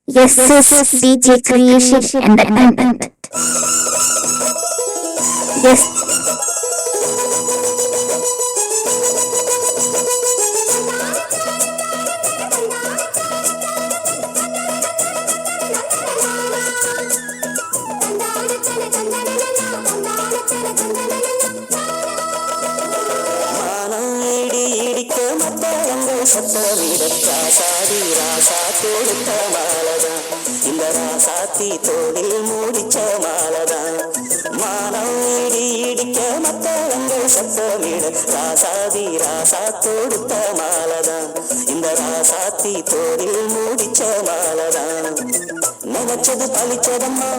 Yes, yes, DJ Creation Entertainment. Yes, சத்தமிட Rajadhi ராசா தொடுத்த மாலதான் இந்த ராசாத்தி தோடில் மூடிச்ச மாலதான் மானம் இடி இடிக்க மத்தவங்கள் சத்தமிட ராசாதி ராசா தொடுத்த மாலதான் இந்த ராசாத்தி தோடில் மூடிச்ச மாலதான் நினைச்சது பழிச்சதம்மா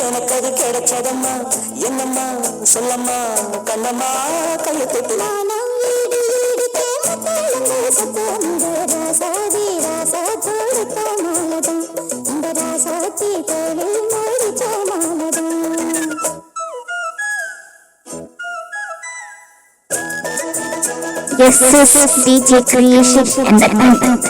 எனக்கு அது கிடைச்சதம்மா என்னம்மா சொல்லம்மா கண்ணம்மா கையை தொட்டு yes, yes, DJ Creation Entertainment.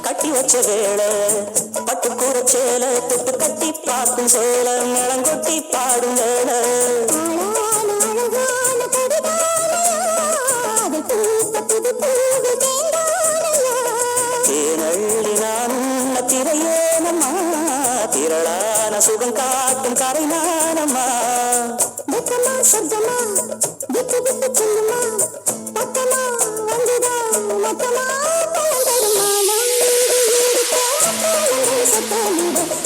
கட்டி வச்ச வேளை பட்டு கூற சேல தொட்டு கட்டி பார்க்கும் சேல மேளங்கொட்டி பாடும் வேளை தேனள்ளி நான் திரையேனம்மா திரளான சுகம் காட்டும் கரை நானம்மா சப்தமா விட்டு விட்டு சொல்லுமா பக்கமா வந்துதான் மொத்தமா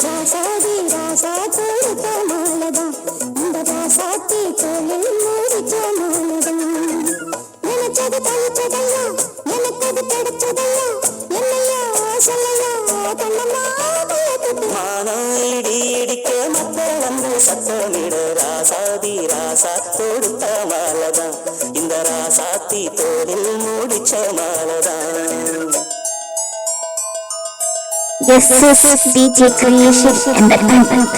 ராசாதி ராசா தொடுத்த மாலதான் இந்த ராசாத்தி தோளில் மூடிச்ச மாலதான் நினைச்சது தவிச்சதையா எனக்கு அது கிடைச்சதையா என்னையா சொல்லையா கண்ணம்மா மானம் இடி இடிக்க மக்கள் வந்து சத்தமிட ராசாதி ராசா தொடுத்த மாலதான் இந்த ராசாத்தி தோளில் மூடிச்ச மாலதான் Yes, yes, DJ Creation Entertainment.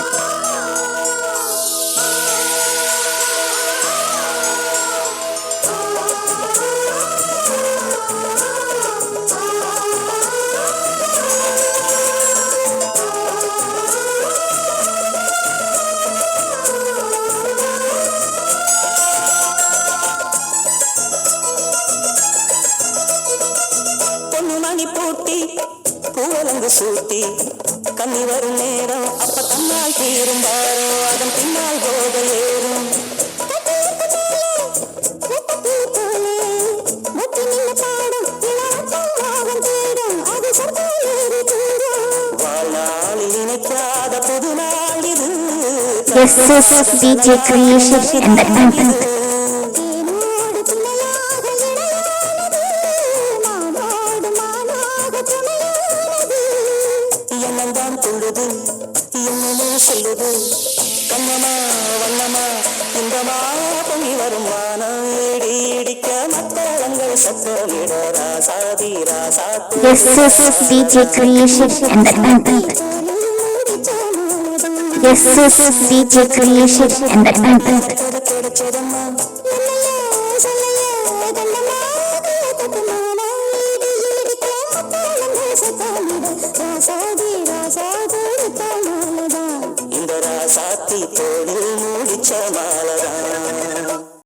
Ponnumani பூட்டி பூவலங்கு சூட்டி கண்ணி வரும் நேரம் அப்ப கண்ணால் தீரும் வாரம் அதன் பின்னால் போத ஏறும் வாழ்நாளில் நினைக்காத புது நாள் இது. Yes, yes, DJ Creation Entertainment. என்னந்தான் துள்ளுது என்னமே சொல்லுது கண்ணமா வண்ணமா இந்தமா பொங்கி வரும் வானம் இடி இடிக்க மத்தளங்கள் சத்தமிட ராசாதி ராசா Yes, yes, DJ Creation Entertainment. Yes, yes, DJ Creation Entertainment. கிடைச்சதம்மா இந்த ராசாத்தி தோளில் மூடிச்ச மாலை